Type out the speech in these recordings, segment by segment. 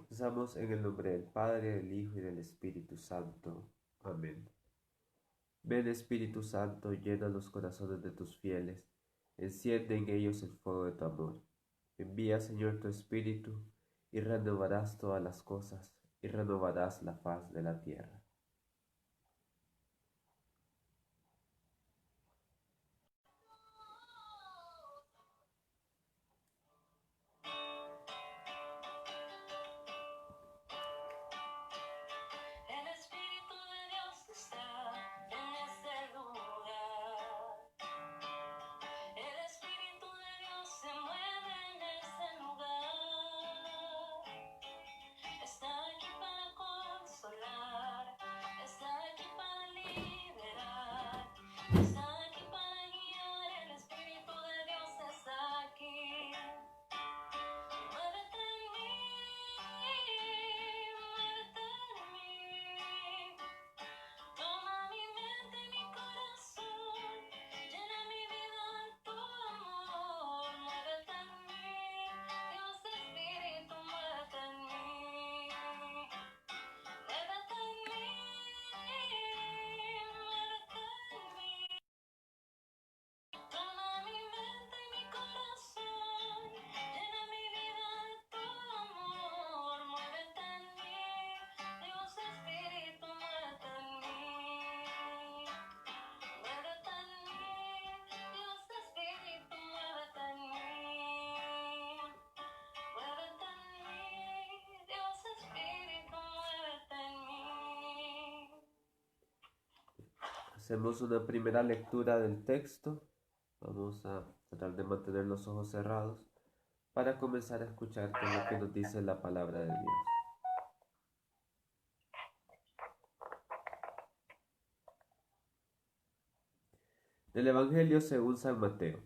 Empezamos en el nombre del Padre, del Hijo y del Espíritu Santo. Amén. Ven Espíritu Santo, llena los corazones de tus fieles, enciende en ellos el fuego de tu amor. Envía, Señor, tu Espíritu, y renovarás todas las cosas, y renovarás la faz de la tierra. El Espíritu de Dios está en este lugar. El Espíritu de Dios se mueve en este lugar. Está aquí para consolar, está aquí para liberar, está aquí para guiar. El Espíritu de Dios está aquí. Muévete en mí, muévete en mí. Toma mi mente y mi corazón, llena mi vida de tu amor. Muévete en mí, Dios Espíritu, muévete en mí. Muévete en mí, muévete en mí. Toma mi mente y mi corazón, llena mi vida de tu amor. Muévete en mí, Dios Espíritu, muévete en mí. Muévete en mí, Dios Espíritu, muévete en mí. Muévete en mí, Dios Espíritu, muévete en mí. Hacemos una primera lectura del texto. Vamos a tratar de mantener los ojos cerrados para comenzar a escuchar qué es lo que nos dice la palabra de Dios. Del Evangelio según San Mateo.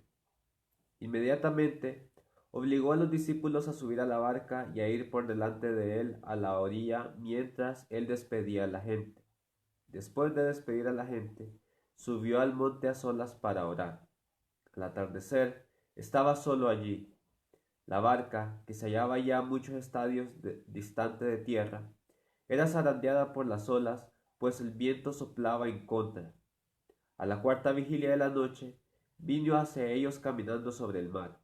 Inmediatamente obligó a los discípulos a subir a la barca y a ir por delante de él a la orilla mientras él despedía a la gente. Después de despedir a la gente, subió al monte a solas para orar. Al atardecer, estaba solo allí. La barca, que se hallaba ya a muchos estadios distante de tierra, era zarandeada por las olas, pues el viento soplaba en contra. A la cuarta vigilia de la noche, vino hacia ellos caminando sobre el mar.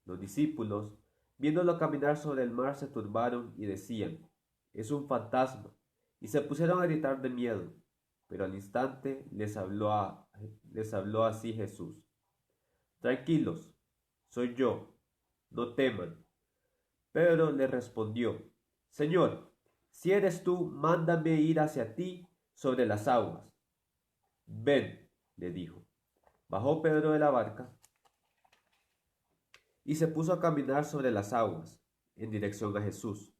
Los discípulos, viéndolo caminar sobre el mar, se turbaron y decían, es un fantasma, y se pusieron a gritar de miedo. Pero al instante les habló así Jesús. Tranquilos, soy yo, no teman. Pedro le respondió, Señor, si eres tú, mándame ir hacia ti sobre las aguas. Ven, le dijo. Bajó Pedro de la barca y se puso a caminar sobre las aguas, en dirección a Jesús.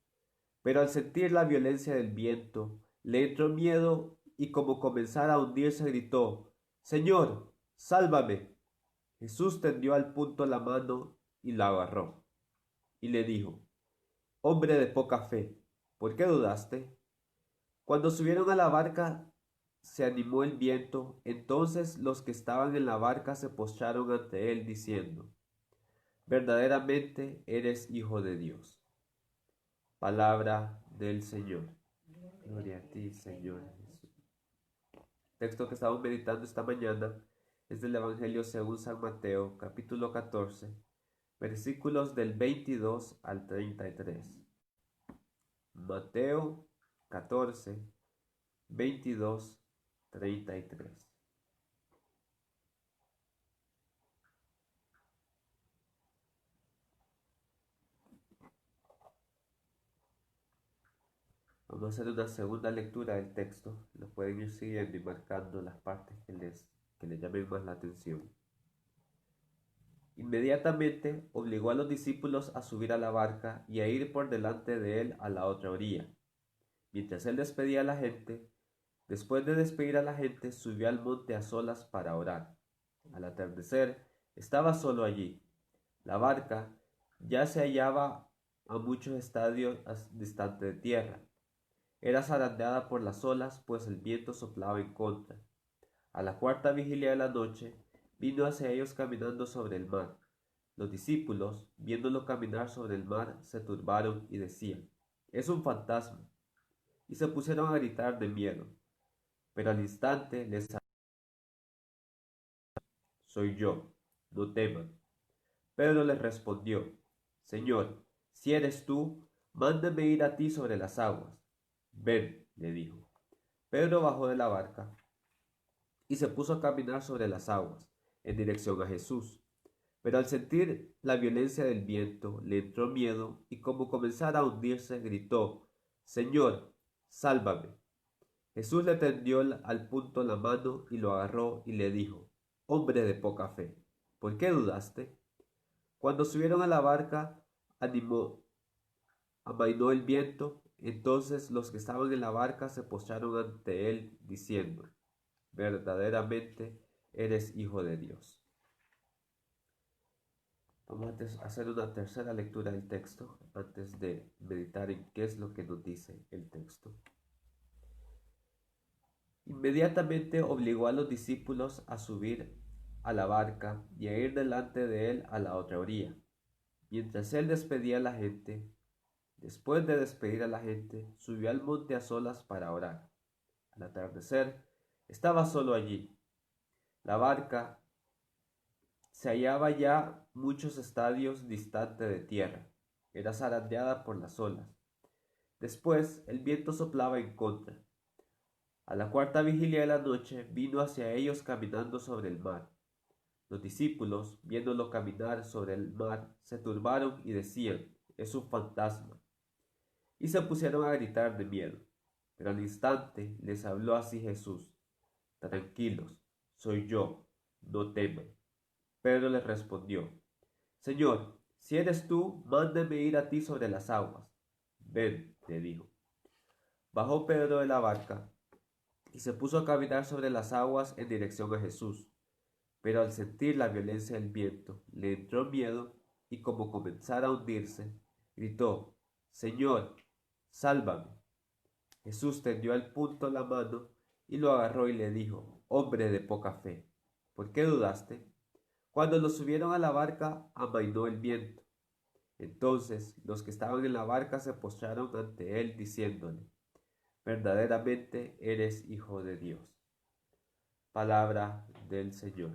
Pero al sentir la violencia del viento, le entró miedo y como comenzara a hundirse gritó, Señor, sálvame. Jesús tendió al punto la mano y la agarró, y le dijo, Hombre de poca fe, ¿por qué dudaste? Cuando subieron a la barca, se animó el viento, entonces los que estaban en la barca se postraron ante él, diciendo, Verdaderamente eres Hijo de Dios. Palabra del Señor. Gloria a ti, Señor Jesús. El texto que estamos meditando esta mañana es del Evangelio según San Mateo, capítulo 14, versículos del 22 al 33. Mateo 14, 22, 33. Vamos a hacer una segunda lectura del texto. Lo pueden ir siguiendo y marcando las partes que les llamen más la atención. Inmediatamente obligó a los discípulos a subir a la barca y a ir por delante de él a la otra orilla. Mientras él despedía a la gente, después de despedir a la gente, subió al monte a solas para orar. Al atardecer, estaba solo allí. La barca ya se hallaba a muchos estadios distante de tierra. Era zarandeada por las olas, pues el viento soplaba en contra. A la cuarta vigilia de la noche, vino hacia ellos caminando sobre el mar. Los discípulos, viéndolo caminar sobre el mar, se turbaron y decían, es un fantasma. Y se pusieron a gritar de miedo. Pero al instante les habló: soy yo, no teman. Pedro les respondió: Señor, si eres tú, mándame ir a ti sobre las aguas. Ven, le dijo. Pedro bajó de la barca y se puso a caminar sobre las aguas, en dirección a Jesús. Pero al sentir la violencia del viento, le entró miedo y como comenzara a hundirse, gritó: Señor, sálvame. Jesús le tendió al punto la mano y lo agarró y le dijo: Hombre de poca fe, ¿por qué dudaste? Cuando subieron a la barca, amainó el viento. Entonces los que estaban en la barca se postraron ante él, diciendo: verdaderamente eres hijo de Dios. Vamos a hacer una tercera lectura del texto antes de meditar en qué es lo que nos dice el texto. Inmediatamente obligó a los discípulos a subir a la barca y a ir delante de él a la otra orilla. Mientras él despedía a la gente, después de despedir a la gente, subió al monte a solas para orar. Al atardecer, estaba solo allí. La barca se hallaba ya muchos estadios distante de tierra. Era zarandeada por las olas. Después, el viento soplaba en contra. A la cuarta vigilia de la noche vino hacia ellos caminando sobre el mar. Los discípulos, viéndolo caminar sobre el mar, se turbaron y decían: es un fantasma. Y se pusieron a gritar de miedo. Pero al instante les habló así Jesús: tranquilos, soy yo, no teman. Pedro les respondió: Señor, si eres tú, mándame ir a ti sobre las aguas. Ven, le dijo. Bajó Pedro de la barca y se puso a caminar sobre las aguas en dirección a Jesús. Pero al sentir la violencia del viento, le entró miedo y como comenzara a hundirse, gritó: Señor, sálvame. Jesús tendió al punto la mano y lo agarró y le dijo: Hombre de poca fe, ¿por qué dudaste? Cuando lo subieron a la barca, amainó el viento. Entonces los que estaban en la barca se postraron ante él, diciéndole: verdaderamente eres hijo de Dios. Palabra del Señor.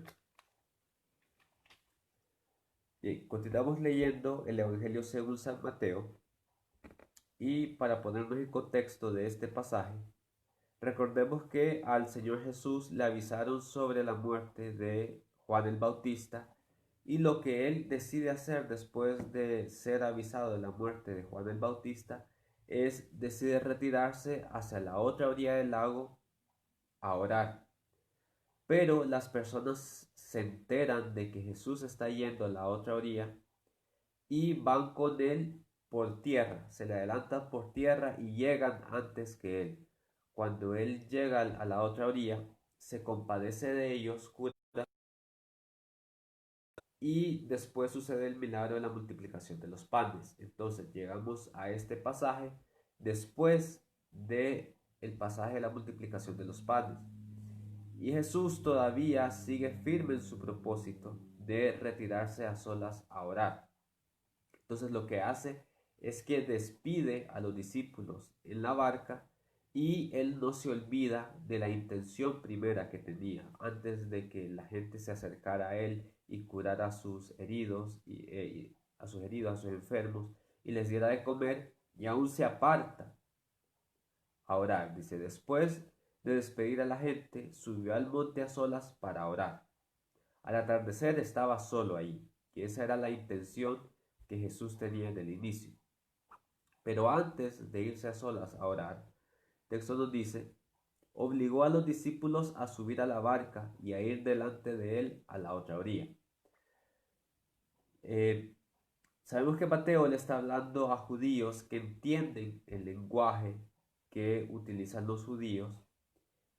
Bien, continuamos leyendo el Evangelio según San Mateo y para ponernos en contexto de este pasaje, recordemos que al Señor Jesús le avisaron sobre la muerte de Juan el Bautista y lo que él decide hacer después de ser avisado de la muerte de Juan el Bautista es decide retirarse hacia la otra orilla del lago a orar. Pero las personas se enteran de que Jesús está yendo a la otra orilla y van con él por tierra, se le adelantan por tierra y llegan antes que él. Cuando él llega a la otra orilla, se compadece de ellos, cura, y después sucede el milagro de la multiplicación de los panes. Entonces llegamos a este pasaje después de el pasaje de la multiplicación de los panes. Y Jesús todavía sigue firme en su propósito de retirarse a solas a orar. Entonces lo que hace es que despide a los discípulos en la barca y él no se olvida de la intención primera que tenía antes de que la gente se acercara a él y curara a sus heridos, a sus enfermos y les diera de comer, y aún se aparta a orar. Dice: después de despedir a la gente, subió al monte a solas para orar. Al atardecer estaba solo ahí, y esa era la intención que Jesús tenía en el inicio. Pero antes de irse a solas a orar, el texto nos dice: obligó a los discípulos a subir a la barca y a ir delante de él a la otra orilla. Sabemos que Mateo le está hablando a judíos que entienden el lenguaje que utilizan los judíos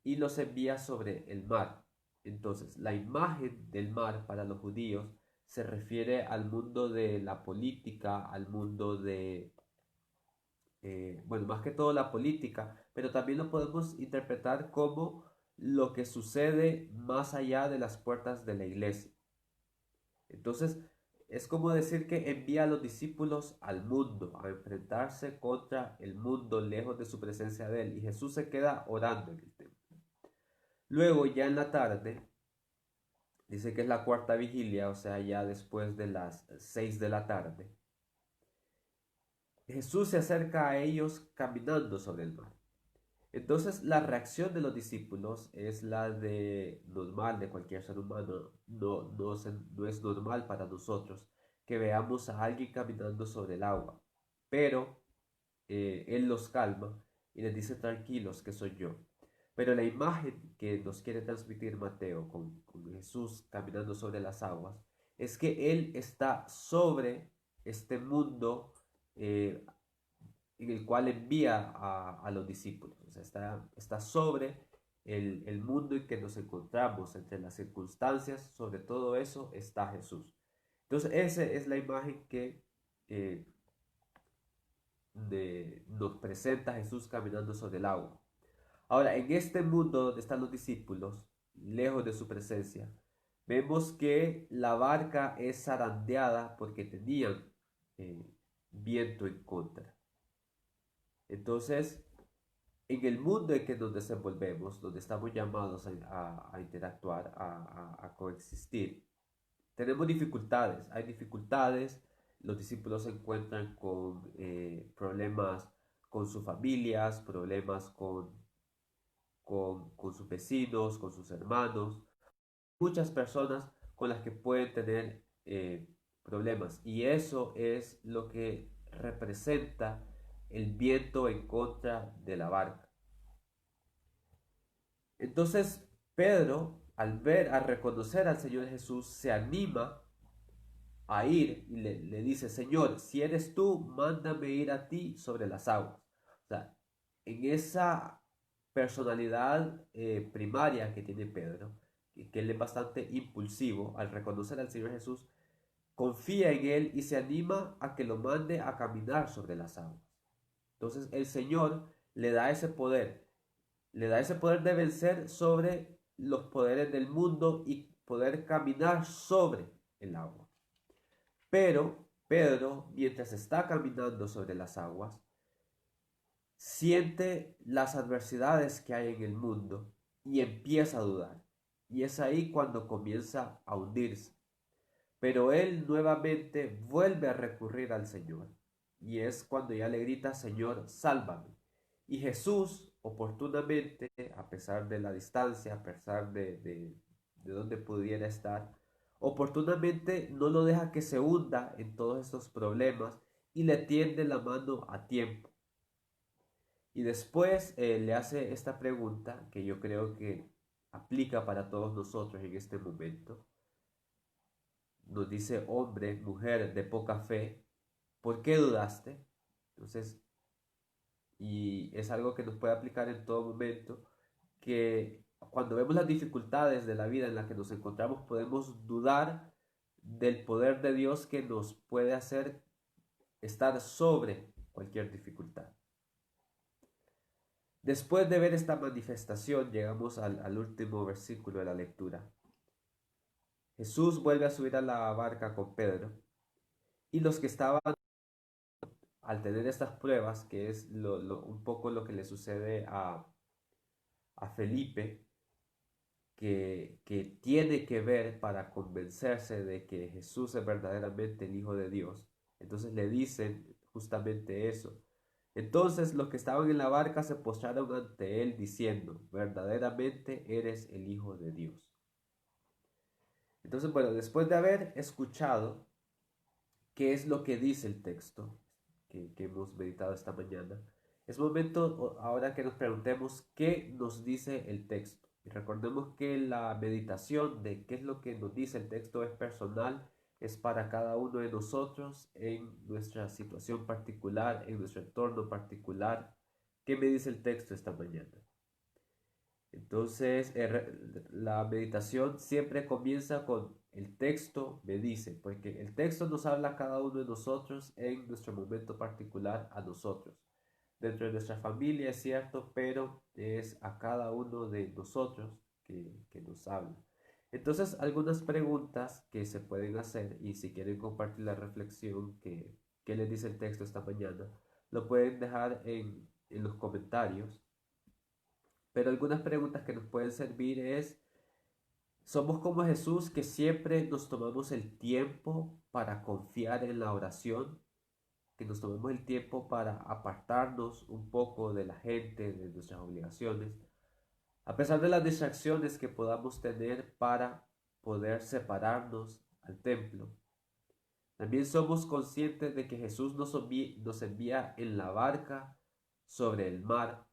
y los envía sobre el mar. Entonces, la imagen del mar para los judíos se refiere al mundo de la política, al mundo de, bueno, más que todo la política, pero también lo podemos interpretar como lo que sucede más allá de las puertas de la iglesia. Entonces, Es como decir que envía a los discípulos al mundo, a enfrentarse contra el mundo lejos de su presencia de él. Y Jesús se queda orando en el templo. Luego, ya en la tarde, dice que es la cuarta vigilia, o sea, ya después de las 6 de la tarde, Jesús se acerca a ellos caminando sobre el mar. Entonces la reacción de los discípulos es la de normal de cualquier ser humano. No es normal para nosotros que veamos a alguien caminando sobre el agua. Pero Él los calma y les dice tranquilos que soy yo. Pero la imagen que nos quiere transmitir Mateo con Jesús caminando sobre las aguas es que Él está sobre este mundo eh, en el cual envía a los discípulos. O sea, está sobre el mundo en que nos encontramos, entre las circunstancias, sobre todo eso está Jesús. Entonces, esa es la imagen que eh, nos presenta Jesús caminando sobre el agua. Ahora, en este mundo donde están los discípulos, lejos de su presencia, vemos que la barca es zarandeada porque tenían eh, viento en contra. Entonces, en el mundo en que nos desenvolvemos, donde estamos llamados a interactuar, a coexistir, tenemos dificultades. Hay dificultades, los discípulos se encuentran con problemas con sus familias, problemas con sus vecinos, con sus hermanos, muchas personas con las que pueden tener problemas. Y eso es lo que representa el viento en contra de la barca. Entonces Pedro, al reconocer al Señor Jesús, se anima a ir y le dice, Señor, si eres tú, mándame ir a ti sobre las aguas. O sea, en esa personalidad primaria que tiene Pedro, que él es bastante impulsivo, al reconocer al Señor Jesús, confía en él y se anima a que lo mande a caminar sobre las aguas. Entonces el Señor le da ese poder de vencer sobre los poderes del mundo y poder caminar sobre el agua. Pero Pedro, mientras está caminando sobre las aguas, siente las adversidades que hay en el mundo y empieza a dudar. Y es ahí cuando comienza a hundirse. Pero él nuevamente vuelve a recurrir al Señor. Y es cuando ya le grita, Señor, sálvame. Y Jesús, oportunamente, a pesar de la distancia, a pesar de donde pudiera estar, oportunamente no lo deja que se hunda en todos estos problemas y le tiende la mano a tiempo. Y después le hace esta pregunta que yo creo que aplica para todos nosotros en este momento. Nos dice, hombre, mujer de poca fe, ¿por qué dudaste? Entonces, y es algo que nos puede aplicar en todo momento, que cuando vemos las dificultades de la vida en la que nos encontramos, podemos dudar del poder de Dios que nos puede hacer estar sobre cualquier dificultad. Después de ver esta manifestación, llegamos al último versículo de la lectura. Jesús vuelve a subir a la barca con Pedro y los que estaban al tener estas pruebas, que es un poco lo que le sucede a Felipe, que tiene que ver para convencerse de que Jesús es verdaderamente el Hijo de Dios. Entonces le dicen justamente eso. Entonces los que estaban en la barca se postraron ante él diciendo, verdaderamente eres el Hijo de Dios. Entonces, bueno, después de haber escuchado qué es lo que dice el texto que hemos meditado esta mañana, es momento ahora que nos preguntemos qué nos dice el texto. Y recordemos que la meditación de qué es lo que nos dice el texto es personal, es para cada uno de nosotros en nuestra situación particular, en nuestro entorno particular. ¿Qué me dice el texto esta mañana? Entonces, la meditación siempre comienza con el texto me dice, porque el texto nos habla a cada uno de nosotros en nuestro momento particular a nosotros. Dentro de nuestra familia es cierto, pero es a cada uno de nosotros que nos habla. Entonces, algunas preguntas que se pueden hacer y si quieren compartir la reflexión que les dice el texto esta mañana, lo pueden dejar en los comentarios. Pero algunas preguntas que nos pueden servir es, ¿somos como Jesús que siempre nos tomamos el tiempo para confiar en la oración? Que nos tomemos el tiempo para apartarnos un poco de la gente, de nuestras obligaciones, a pesar de las distracciones que podamos tener para poder separarnos al templo. También somos conscientes de que Jesús nos envía en la barca sobre el mar,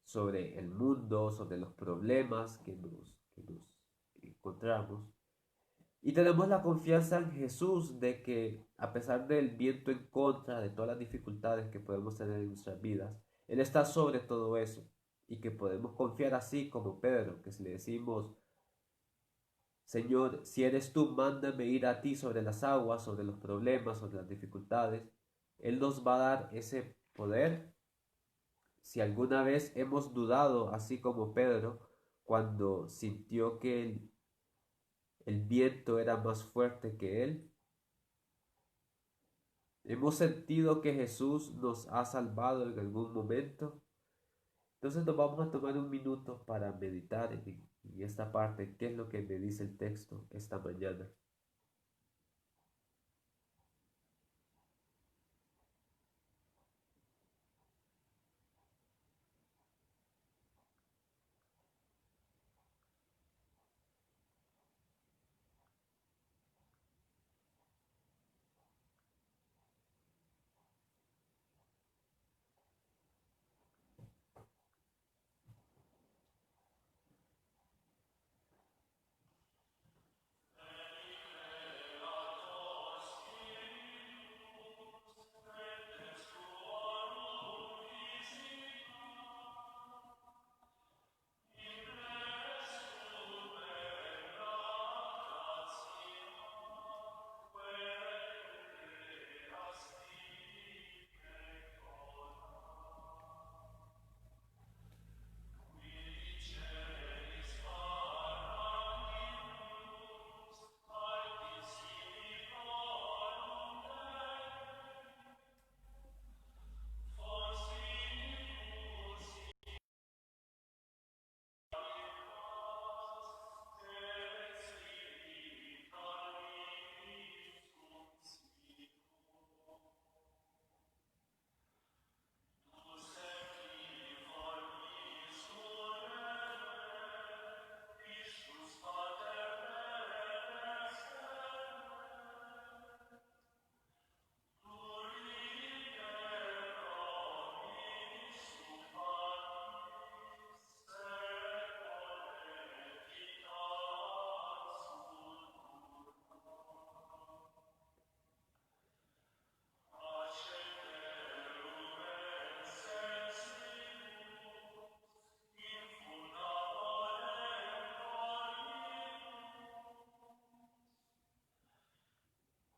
sobre el mundo, sobre los problemas que nos encontramos. Y tenemos la confianza en Jesús de que a pesar del viento en contra, de todas las dificultades que podemos tener en nuestras vidas, Él está sobre todo eso. Y que podemos confiar así como Pedro, que si le decimos, Señor, si eres tú, mándame ir a ti sobre las aguas, sobre los problemas, sobre las dificultades, Él nos va a dar ese poder. Si alguna vez hemos dudado, así como Pedro, cuando sintió que el viento era más fuerte que él, hemos sentido que Jesús nos ha salvado en algún momento. Entonces nos vamos a tomar un minuto para meditar en esta parte, qué es lo que me dice el texto esta mañana.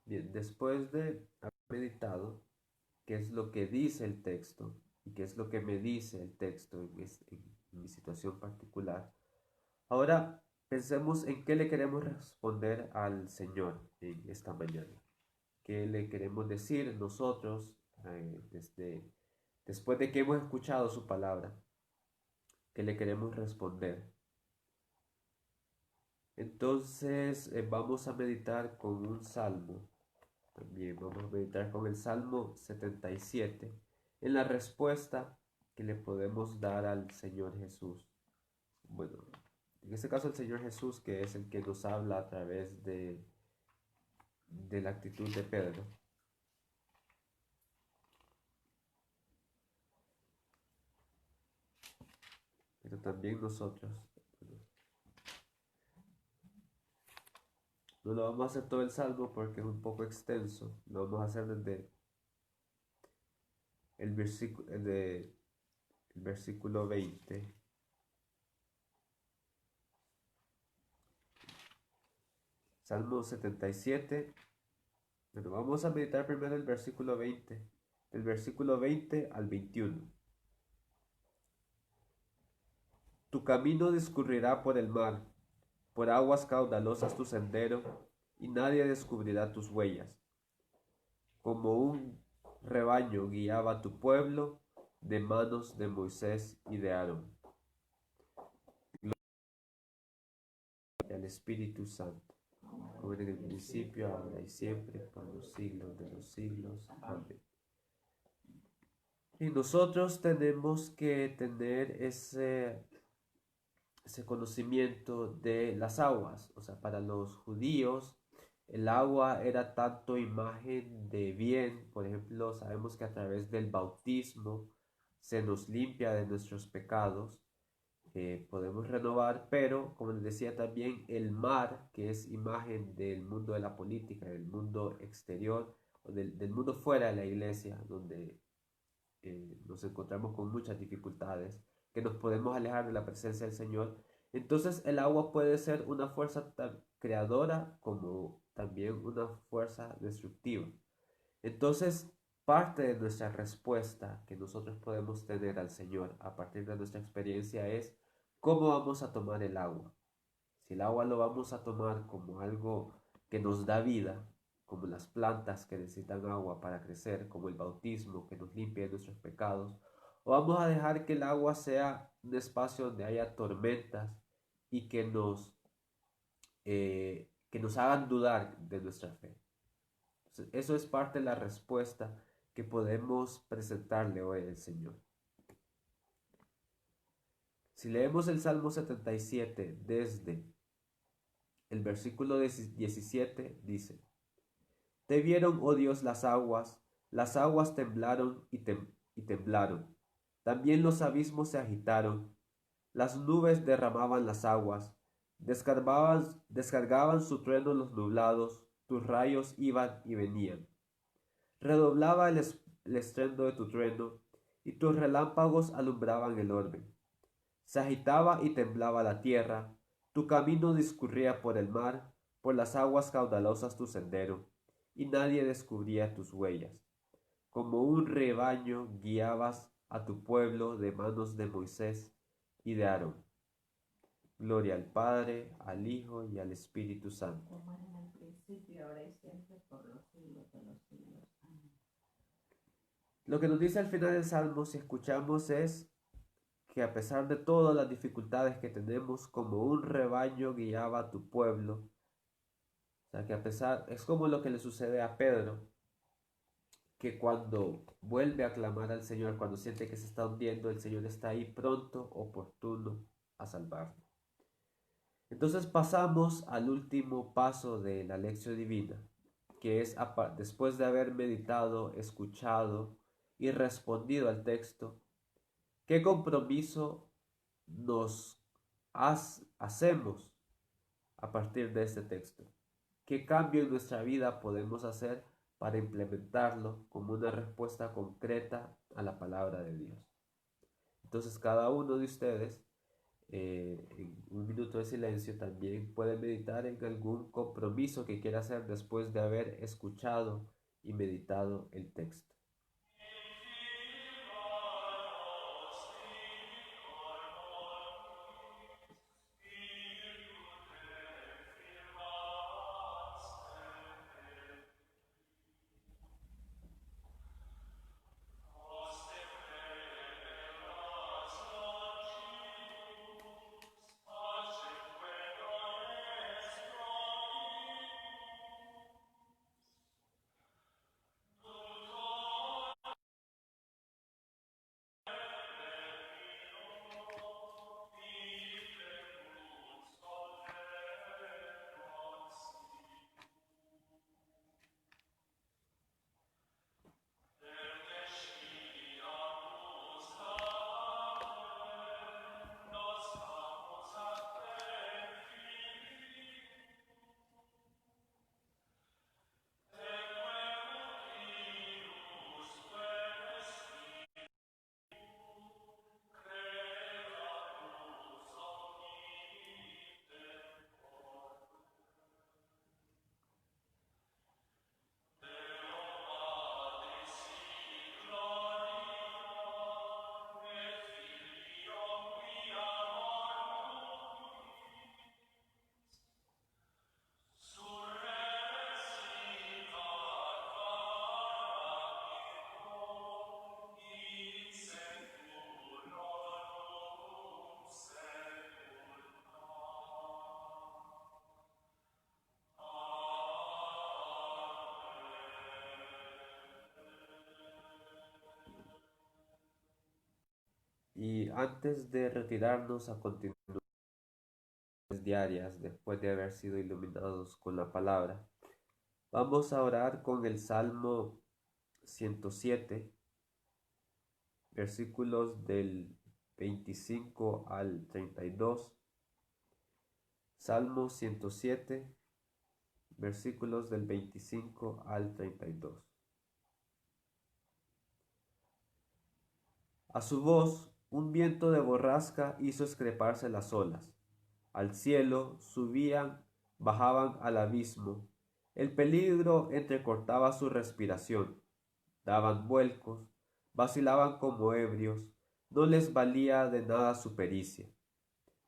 Bien, después de haber meditado qué es lo que dice el texto y qué es lo que me dice el texto en mi situación particular, ahora pensemos en qué le queremos responder al Señor en esta mañana. ¿Qué le queremos decir nosotros después de que hemos escuchado su palabra? ¿Qué le queremos responder? Entonces vamos a meditar con un salmo. También vamos a meditar con el Salmo 77 en la respuesta que le podemos dar al Señor Jesús. Bueno, en este caso el Señor Jesús, que es el que nos habla a través de la actitud de Pedro. Pero también nosotros. Bueno, no lo vamos a hacer todo el salmo porque es un poco extenso. Lo vamos a hacer desde el versículo 20. Salmo 77. Bueno, vamos a meditar primero el versículo 20. Del versículo 20 al 21. Tu camino discurrirá por el mar, por aguas caudalosas tu sendero, y nadie descubrirá tus huellas. Como un rebaño guiaba tu pueblo de manos de Moisés y de Aarón. Gloria al Espíritu Santo, como en el principio, ahora y siempre, por los siglos de los siglos. Amén. Y nosotros tenemos que tener ese conocimiento de las aguas. O sea, para los judíos el agua era tanto imagen de bien. Por ejemplo, sabemos que a través del bautismo se nos limpia de nuestros pecados, podemos renovar, pero como les decía también, el mar, que es imagen del mundo de la política, del mundo exterior, o del mundo fuera de la iglesia, donde nos encontramos con muchas dificultades, que nos podemos alejar de la presencia del Señor. Entonces el agua puede ser una fuerza tan creadora como también una fuerza destructiva. Entonces, parte de nuestra respuesta que nosotros podemos tener al Señor a partir de nuestra experiencia es cómo vamos a tomar el agua. Si el agua lo vamos a tomar como algo que nos da vida, como las plantas que necesitan agua para crecer, como el bautismo que nos limpia de nuestros pecados, o vamos a dejar que el agua sea un espacio donde haya tormentas y que nos hagan dudar de nuestra fe. Entonces, eso es parte de la respuesta que podemos presentarle hoy al Señor. Si leemos el Salmo 77 desde el versículo 17, dice: Te vieron, oh Dios, las aguas temblaron y temblaron. También los abismos se agitaron, las nubes derramaban las aguas, descargaban su trueno los nublados, tus rayos iban y venían. Redoblaba el estruendo de tu trueno, y tus relámpagos alumbraban el orbe. Se agitaba y temblaba la tierra, tu camino discurría por el mar, por las aguas caudalosas tu sendero, y nadie descubría tus huellas. Como un rebaño guiabas a tu pueblo de manos de Moisés y de Aarón. Gloria al Padre, al Hijo y al Espíritu Santo. Como era en el principio, ahora y siempre, por los siglos de los siglos. Amén. Lo que nos dice al final del Salmo, si escuchamos, es que a pesar de todas las dificultades que tenemos, como un rebaño guiaba a tu pueblo. O sea, que a pesar, es como lo que le sucede a Pedro, que cuando vuelve a clamar al Señor, cuando siente que se está hundiendo, el Señor está ahí pronto, oportuno a salvarlo. Entonces pasamos al último paso de la lección divina, que es después de haber meditado, escuchado y respondido al texto, ¿qué compromiso nos hacemos a partir de este texto? ¿Qué cambio en nuestra vida podemos hacer para implementarlo como una respuesta concreta a la palabra de Dios? Entonces cada uno de ustedes, en un minuto de silencio, también puede meditar en algún compromiso que quiera hacer después de haber escuchado y meditado el texto. Y antes de retirarnos a continuar diarias, después de haber sido iluminados con la palabra, vamos a orar con el Salmo 107, versículos del 25 al 32. Salmo 107, versículos del 25 al 32. A su voz, un viento de borrasca hizo escreparse las olas. Al cielo subían, bajaban al abismo. El peligro entrecortaba su respiración. Daban vuelcos, vacilaban como ebrios, no les valía de nada su pericia.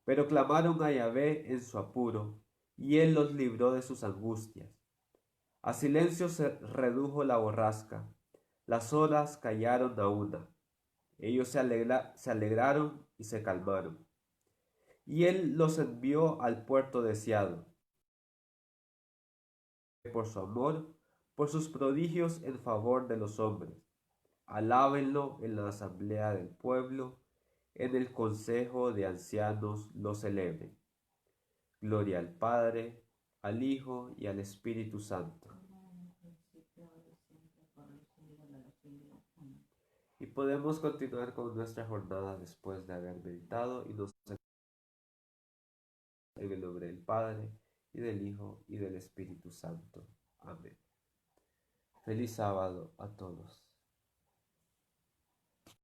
Pero clamaron a Yahvé en su apuro, y él los libró de sus angustias. A silencio se redujo la borrasca, las olas callaron a una. Ellos se alegraron y se calmaron. Y él los envió al puerto deseado, por su amor, por sus prodigios en favor de los hombres. Alábenlo en la asamblea del pueblo, en el consejo de ancianos lo celebren. Gloria al Padre, al Hijo y al Espíritu Santo. Como en el principio, ahora y siempre, por los siglos de los siglos. Amén. Y podemos continuar con nuestra jornada después de haber meditado y nos en el nombre del Padre, y del Hijo, y del Espíritu Santo. Amén. Feliz sábado a todos.